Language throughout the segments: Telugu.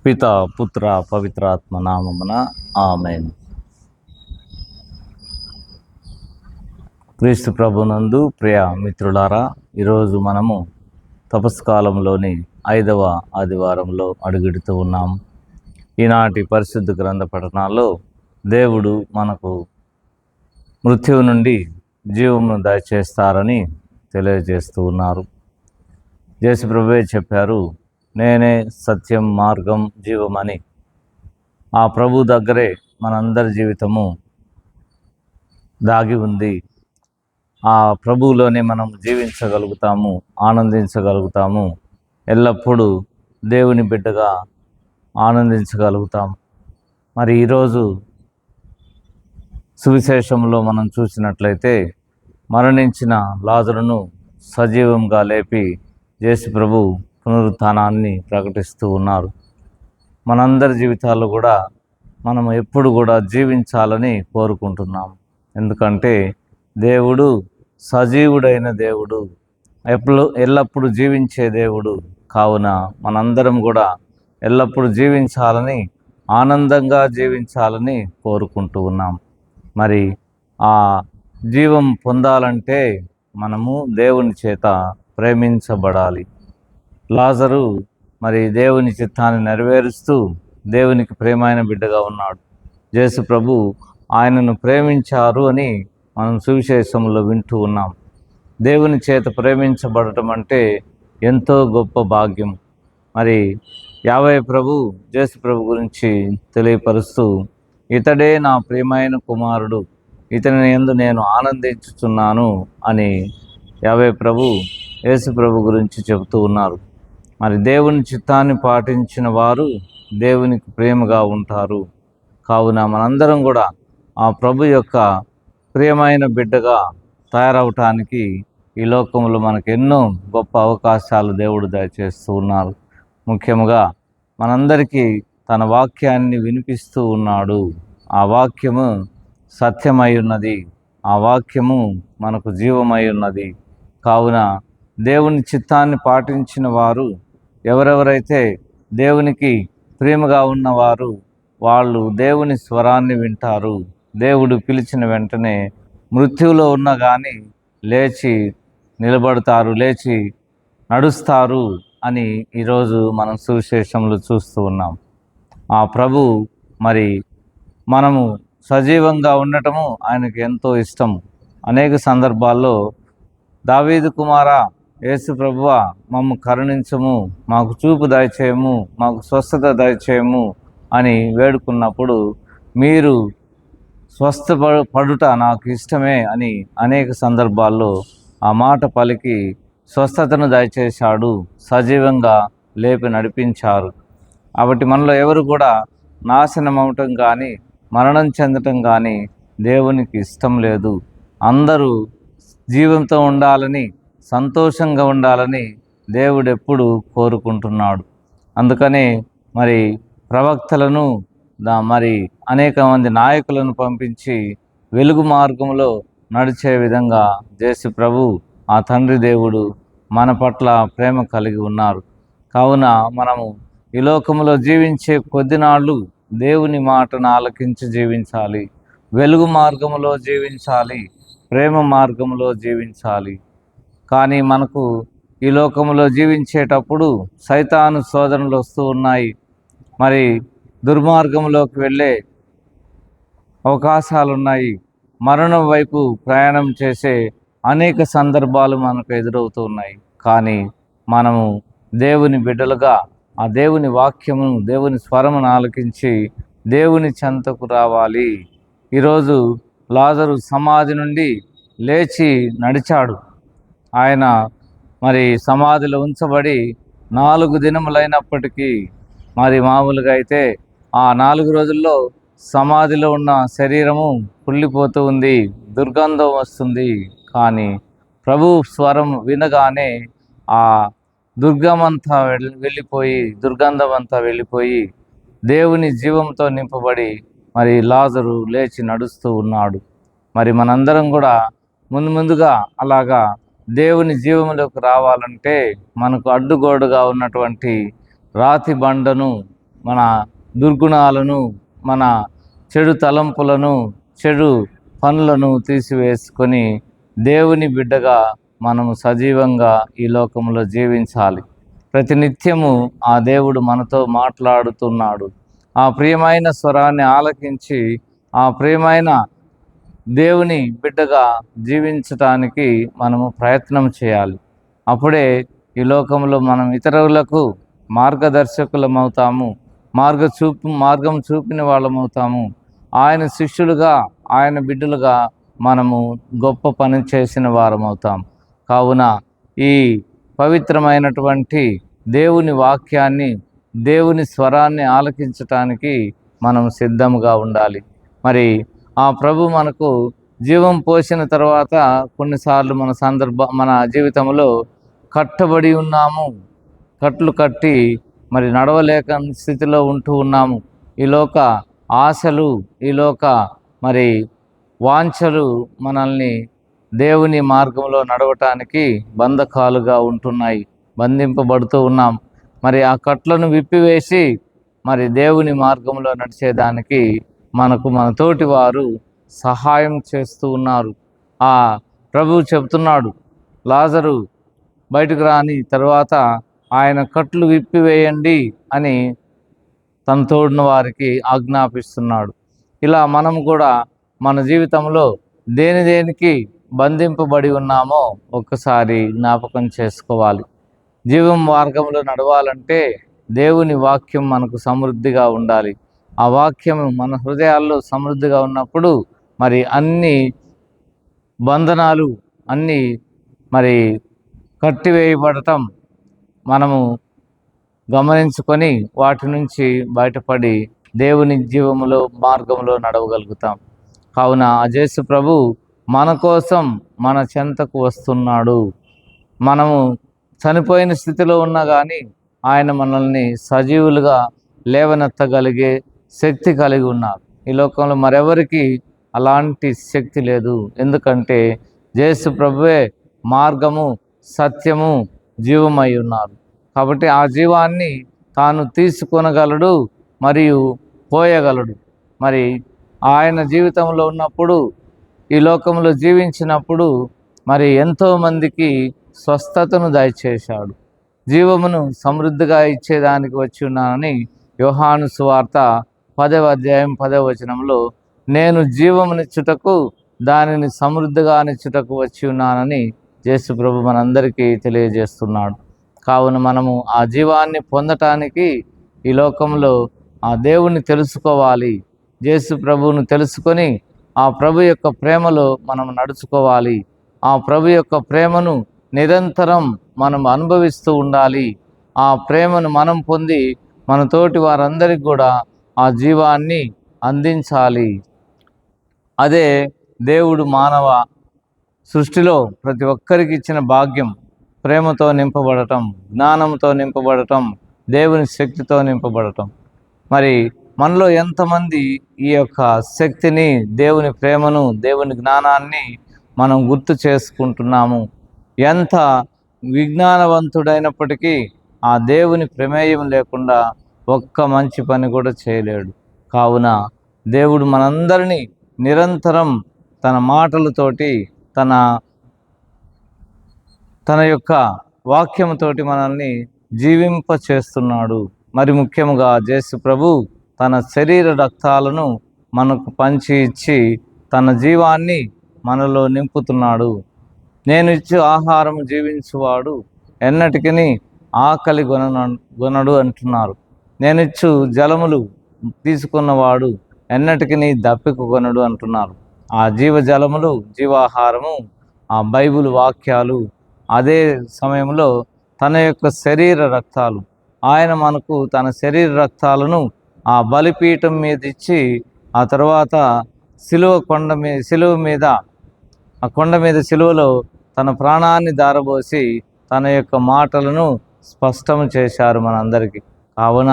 పిత పుత్ర పవిత్రాత్మ నామమున ఆమేన్. క్రీస్తు ప్రభునందు ప్రియ మిత్రులారా, ఈరోజు మనము తపస్కాలంలోని 5వ ఆదివారంలో అడుగుడుతూ ఉన్నాము. ఈనాటి పరిశుద్ధ గ్రంథ పఠనాల్లో దేవుడు మనకు మృత్యువు నుండి జీవమును దయచేస్తారని తెలియజేస్తూ ఉన్నారు. యేసు ప్రభువే చెప్పారు, నేనే సత్యం, మార్గం, జీవమని. ఆ ప్రభు దగ్గరే మనందరి జీవితము దాగి ఉంది. ఆ ప్రభువులోనే మనం జీవించగలుగుతాము, ఆనందించగలుగుతాము, ఎల్లప్పుడూ దేవుని బిడ్డగా ఆనందించగలుగుతాము. మరి ఈరోజు సువిశేషంలో మనం చూసినట్లయితే మరణించిన లాజరును సజీవంగా లేపి యేసు ప్రభు పునరుత్థానాన్ని ప్రకటిస్తూ ఉన్నారు. మనందరి జీవితాల్లో కూడా మనం ఎప్పుడు కూడా జీవించాలని కోరుకుంటున్నాం. ఎందుకంటే దేవుడు సజీవుడైన దేవుడు, ఎల్లప్పుడూ జీవించే దేవుడు. కావున మనందరం కూడా ఎల్లప్పుడూ జీవించాలని, ఆనందంగా జీవించాలని కోరుకుంటూ ఉన్నాం. మరి ఆ జీవం పొందాలంటే మనము దేవుని చేత ప్రేమించబడాలి. లాజరు మరి దేవుని చిత్తాన్ని నెరవేరుస్తూ దేవునికి ప్రేమైన బిడ్డగా ఉన్నాడు. యేసు ప్రభు ఆయనను ప్రేమించారు అని మనం సువిశేషంలో వింటూ ఉన్నాం. దేవుని చేత ప్రేమించబడటం అంటే ఎంతో గొప్ప భాగ్యం. మరి యావే ప్రభు యేసు ప్రభు గురించి తెలియపరుస్తూ, ఇతడే నా ప్రియమైన కుమారుడు, ఇతని యందు నేను ఆనందించుచున్నాను అని యావే ప్రభు యేసు ప్రభు గురించి చెబుతూ ఉన్నారు. మరి దేవుని చిత్తాన్ని పాటించిన వారు దేవునికి ప్రేమగా ఉంటారు. కావున మనందరం కూడా ఆ ప్రభు యొక్క ప్రియమైన బిడ్డగా తయారవటానికి ఈ లోకంలో మనకు ఎన్నో గొప్ప అవకాశాలు దేవుడు దయచేస్తూ ఉన్నారు. ముఖ్యంగా మనందరికీ తన వాక్యాన్ని వినిపిస్తూ ఉన్నాడు. ఆ వాక్యము సత్యమై ఉన్నది, ఆ వాక్యము మనకు జీవమై ఉన్నది. కావున దేవుని చిత్తాన్ని పాటించిన వారు, ఎవరెవరైతే దేవునికి ప్రేమగా ఉన్నవారు, వాళ్ళు దేవుని స్వరాన్ని వింటారు. దేవుడు పిలిచిన వెంటనే మృత్యువులో ఉన్నా కానీ లేచి నిలబడతారు, లేచి నడుస్తారు అని ఈరోజు మనం సువిశేషంలో చూస్తూ ఉన్నాం. ఆ ప్రభు మరి మనము సజీవంగా ఉండటము ఆయనకు ఎంతో ఇష్టం. అనేక సందర్భాల్లో దావీదు కుమారా, యేసు ప్రభువా, మమ్ము కరుణించము, మాకు చూపు దయచేయము, మాకు స్వస్థత దయచేయము అని వేడుకున్నప్పుడు, మీరు స్వస్థపడుట నాకు ఇష్టమే అని అనేక సందర్భాల్లో ఆ మాట పలికి స్వస్థతను దయచేశాడు, సజీవంగా లేపి నడిపించారు. కాబట్టి మనలో ఎవరు కూడా నాశనం అవటం కానీ, మరణం చెందటం కానీ దేవునికి ఇష్టం లేదు. అందరూ జీవంతో ఉండాలని, సంతోషంగా ఉండాలని దేవుడు ఎప్పుడు కోరుకుంటున్నాడు. అందుకనే మరి ప్రవక్తలను మరి అనేక మంది నాయకులను పంపించి వెలుగు మార్గంలో నడిచే విధంగా యేసు ప్రభు, ఆ తండ్రి దేవుడు మన పట్ల ప్రేమ కలిగి ఉన్నారు. కావున మనము ఈ లోకంలో జీవించే కొద్ది నాళ్ళు దేవుని మాటను ఆలకించి జీవించాలి, వెలుగు మార్గంలో జీవించాలి, ప్రేమ మార్గంలో జీవించాలి. కానీ మనకు ఈ లోకంలో జీవించేటప్పుడు సైతాను శోధనలు వస్తూ ఉన్నాయి. మరి దుర్మార్గంలోకి వెళ్ళే అవకాశాలు ఉన్నాయి. మరణం వైపు ప్రయాణం చేసే అనేక సందర్భాలు మనకు ఎదురవుతూ ఉన్నాయి. కానీ మనము దేవుని బిడ్డలుగా ఆ దేవుని వాక్యమును, దేవుని స్వరమును ఆలకించి దేవుని చెంతకు రావాలి. ఈరోజు లాజరు సమాధి నుండి లేచి నడిచాడు. ఆయన మరి సమాధిలో ఉంచబడి 4 దినములైనప్పటికీ, మరి మామూలుగా అయితే ఆ 4 రోజుల్లో సమాధిలో ఉన్న శరీరము కుళ్ళిపోతూ ఉంది, దుర్గంధం వస్తుంది. కానీ ప్రభు స్వరం వినగానే ఆ దుర్గంధం అంతా వెళ్ళిపోయి దేవుని జీవంతో నింపబడి మరి లాజరు లేచి నడుస్తూ ఉన్నాడు. మరి మనందరం కూడా ముందుగా అలాగా దేవుని జీవంలోకి రావాలంటే మనకు అడ్డుగోడుగా ఉన్నటువంటి రాతి బండను మన దుర్గుణాలను, మన చెడు తలంపులను, చెడు పనులను తీసివేసుకొని దేవుని బిడ్డగా మనము సజీవంగా ఈ లోకంలో జీవించాలి. ప్రతినిత్యము ఆ దేవుడు మనతో మాట్లాడుతున్నాడు. ఆ ప్రియమైన స్వరాన్ని ఆలకించి ఆ ప్రియమైన దేవుని బిడ్డగా జీవించటానికి మనము ప్రయత్నం చేయాలి. అప్పుడే ఈ లోకంలో మనం ఇతరులకు మార్గదర్శకులమవుతాము, మార్గం చూపిన వాళ్ళమవుతాము. ఆయన శిష్యులుగా, ఆయన బిడ్డలుగా మనము గొప్ప పని చేసిన వారమవుతాం. కావున ఈ పవిత్రమైనటువంటి దేవుని వాక్యాన్ని, దేవుని స్వరాన్ని ఆలకించటానికి మనం సిద్ధంగా ఉండాలి. మరి ఆ ప్రభు మనకు జీవం పోసిన తర్వాత కొన్నిసార్లు మన జీవితంలో కట్టబడి ఉన్నాము, కట్లు కట్టి మరి నడవలేక స్థితిలో ఉంటూ ఉన్నాము. ఈలోక ఆశలు, ఈలోక మరి వాంఛలు మనల్ని దేవుని మార్గంలో నడవటానికి బంధకాలుగా ఉంటున్నాయి, బంధింపబడుతూ ఉన్నాం. మరి ఆ కట్లను విప్పివేసి మరి దేవుని మార్గంలో నడిచేదానికి మన తోటి వారు సహాయం చేస్తూ ఉన్నారు. ఆ ప్రభువు చెబుతున్నాడు, లాజరు బయటకు రాని తర్వాత ఆయన కట్లు విప్పివేయండి అని తన తోడిన వారికి ఆజ్ఞాపిస్తున్నాడు. ఇలా మనం కూడా మన జీవితంలో దేనికి బంధింపబడి ఉన్నామో ఒక్కసారి జ్ఞాపకం చేసుకోవాలి. జీవం మార్గంలో నడవాలంటే దేవుని వాక్యం మనకు సమృద్ధిగా ఉండాలి. ఆ వాక్యం మన హృదయాల్లో సమృద్ధిగా ఉన్నప్పుడు మరి అన్ని బంధనాలు అన్నీ మరి కట్టివేయబడటం మనము గమనించుకొని వాటి నుంచి బయటపడి దేవుని జీవములో మార్గంలో నడవగలుగుతాం. కావున యేసు ప్రభు మన కోసం మన చెంతకు వస్తున్నాడు. మనము చనిపోయిన స్థితిలో ఉన్నా కానీ ఆయన మనల్ని సజీవులుగా లేవనెత్తగలిగే శక్తి కలిగి ఉన్నారు. ఈ లోకంలో మరెవరికి అలాంటి శక్తి లేదు. ఎందుకంటే యేసు ప్రభువే మార్గము, సత్యము, జీవమై ఉన్నారు. కాబట్టి ఆ జీవాన్ని తాను తీసుకొనగలడు మరియు పోయగలడు. మరి ఆయన జీవితంలో ఉన్నప్పుడు, ఈ లోకంలో జీవించినప్పుడు మరి ఎంతోమందికి స్వస్థతను దయచేశాడు. జీవమును సమృద్ధిగా ఇచ్చేదానికి వచ్చి ఉన్నానని యోహాను సువార్త 10వ అధ్యాయం 10వ వచనంలో, నేను జీవమునిచ్చుటకు దానిని సమృద్ధిగా నిచ్చుటకు వచ్చి ఉన్నానని యేసు ప్రభు మనందరికీ తెలియజేస్తున్నాడు. కావున మనము ఆ జీవాన్ని పొందటానికి ఈ లోకంలో ఆ దేవుణ్ణి తెలుసుకోవాలి. యేసు ప్రభువును తెలుసుకొని ఆ ప్రభు యొక్క ప్రేమలో మనం నడుచుకోవాలి. ఆ ప్రభు యొక్క ప్రేమను నిరంతరం మనం అనుభవిస్తూ ఉండాలి. ఆ ప్రేమను మనం పొంది మన తోటి వారందరికీ కూడా ఆ జీవాన్ని అందించాలి. అదే దేవుడు మానవ సృష్టిలో ప్రతి ఒక్కరికి ఇచ్చిన భాగ్యం. ప్రేమతో నింపబడటం, జ్ఞానంతో నింపబడటం, దేవుని శక్తితో నింపబడటం. మరి మనలో ఎంతమంది ఈ యొక్క శక్తిని, దేవుని ప్రేమను, దేవుని జ్ఞానాన్ని మనం గుర్తు చేసుకుంటున్నాము? ఎంత విజ్ఞానవంతుడైనప్పటికీ ఆ దేవుని ప్రమేయం లేకుండా ఒక్క మంచి పని కూడా చేయలేడు. కావున దేవుడు మనందరినీ నిరంతరం తన మాటలతోటి, తన యొక్క వాక్యంతోటి మనల్ని జీవింప చేస్తున్నాడు. మరి ముఖ్యముగా యేసు ప్రభు తన శరీర రక్తాలను మనకు పంచి ఇచ్చి తన జీవాన్ని మనలో నింపుతున్నాడు. నేను ఇచ్చు ఆహారం జీవించువాడు ఎన్నటికీ ఆకలి గొనడు అంటున్నారు. నేనిచ్చు జలములు తీసుకున్నవాడు ఎన్నటికీ దప్పిక కొనడు అంటున్నారు. ఆ జీవజలములు, జీవాహారము ఆ బైబిల్ వాక్యాలు. అదే సమయంలో తన యొక్క శరీర రక్తాలు, ఆయన మనకు తన శరీర రక్తాలను ఆ బలిపీఠం మీద ఇచ్చి ఆ తర్వాత ఆ కొండ మీద సిలువలో తన ప్రాణాన్ని దారబోసి తన యొక్క మాటలను స్పష్టం చేశారు మనందరికీ. కావున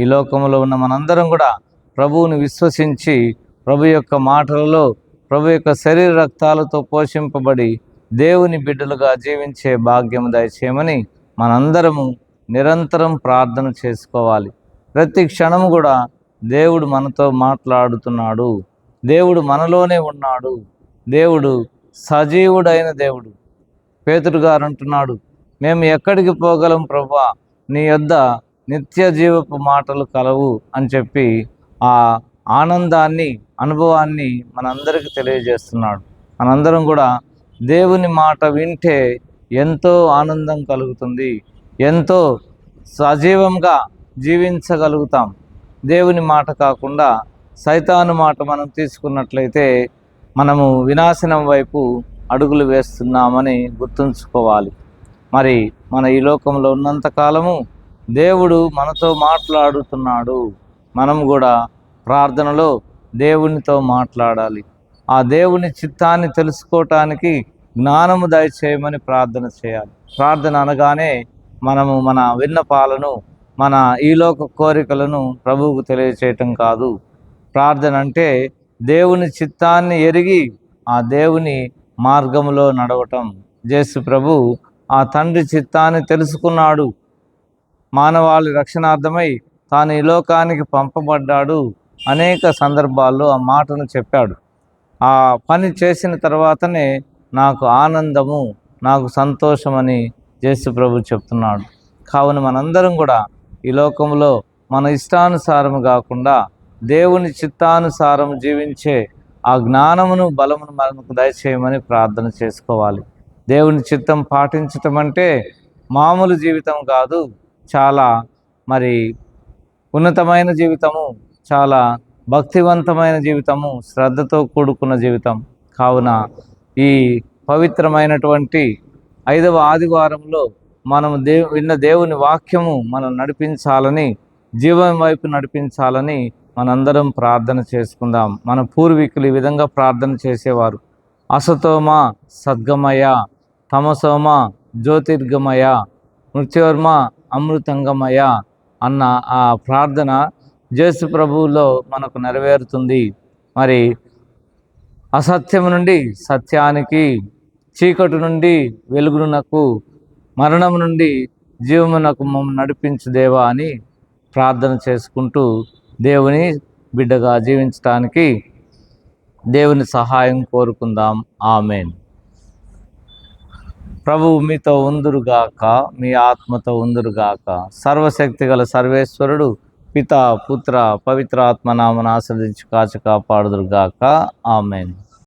ఈ లోకంలో ఉన్న మనందరం కూడా ప్రభువుని విశ్వసించి ప్రభు యొక్క మాటలలో, ప్రభు యొక్క శరీర రక్తాలతో పోషింపబడి దేవుని బిడ్డలుగా జీవించే భాగ్యం దయచేయమని మనందరము నిరంతరం ప్రార్థన చేసుకోవాలి. ప్రతి క్షణము కూడా దేవుడు మనతో మాట్లాడుతున్నాడు. దేవుడు మనలోనే ఉన్నాడు. దేవుడు సజీవుడైన దేవుడు. పేతురు గారు అంటున్నాడు, మేము ఎక్కడికి పోగలం ప్రభువా, నీ యొద్ద నిత్య జీవపు మాటలు కలవు అని చెప్పి ఆ ఆనందాన్ని, అనుభవాన్ని మనందరికీ తెలియజేస్తున్నాడు. మనందరం కూడా దేవుని మాట వింటే ఎంతో ఆనందం కలుగుతుంది, ఎంతో సజీవంగా జీవించగలుగుతాం. దేవుని మాట కాకుండా సైతాను మాట మనం తీసుకున్నట్లయితే మనము వినాశనం వైపు అడుగులు వేస్తున్నామని గుర్తుంచుకోవాలి. మరి మన ఈ లోకంలో ఉన్నంతకాలము దేవుడు మనతో మాట్లాడుతున్నాడు. మనం కూడా ప్రార్థనలో దేవునితో మాట్లాడాలి. ఆ దేవుని చిత్తాన్ని తెలుసుకోవటానికి జ్ఞానము దయచేయమని ప్రార్థన చేయాలి. ప్రార్థన అనగానే మనము మన విన్నపాలను, మన ఈలోక కోరికలను ప్రభువుకు తెలియచేయటం కాదు. ప్రార్థన అంటే దేవుని చిత్తాన్ని ఎరిగి ఆ దేవుని మార్గంలో నడవటం. యేసు ప్రభు ఆ తండ్రి చిత్తాన్ని తెలుసుకున్నాడు. మానవాళి రక్షణార్థమై తాను ఈ లోకానికి పంపబడ్డాడు. అనేక సందర్భాల్లో ఆ మాటను చెప్పాడు. ఆ పని చేసిన తర్వాతనే నాకు ఆనందము, నాకు సంతోషమని యేసు ప్రభు చెప్తున్నాడు. కావున మనందరం కూడా ఈ లోకంలో మన ఇష్టానుసారము కాకుండా దేవుని చిత్తానుసారం జీవించే ఆ జ్ఞానమును, బలమును మనకు దయచేయమని ప్రార్థన చేసుకోవాలి. దేవుని చిత్తం పాటించటం అంటే మామూలు జీవితం కాదు, చాలా ఉన్నతమైన జీవితము, చాలా భక్తివంతమైన జీవితము, శ్రద్ధతో కూడుకున్న జీవితం. కావున ఈ పవిత్రమైనటువంటి 5వ ఆదివారంలో మనము విన్న దేవుని వాక్యము మనం నడిపించాలని, జీవం వైపు నడిపించాలని మనందరం ప్రార్థన చేసుకుందాం. మన పూర్వీకులు ఈ విధంగా ప్రార్థన చేసేవారు. అసతోమ సద్గమయ, తమసోమ జ్యోతిర్గమయ, మృత్యోర్మ అమృతంగమయ అన్న ఆ ప్రార్థన యేసు ప్రభువులో మనకు నెరవేరుతుంది. మరి అసత్యము నుండి సత్యానికి, చీకటి నుండి వెలుగునకు, మరణము నుండి జీవమునకు మమ్మల్ని నడిపించు దేవా అని ప్రార్థన చేసుకుంటూ దేవుని బిడ్డగా జీవించడానికి దేవుని సహాయం కోరుకుందాం. ఆమేన్. ప్రభువు మీతో ఉందురుగాక, మీ ఆత్మతో ఉందురుగాక. సర్వశక్తి గల సర్వేశ్వరుడు పిత, పుత్ర, పవిత్ర ఆత్మ నామమున ఆశీర్వదించి కాచి కాపాడుదురుగాక. ఆమేన్.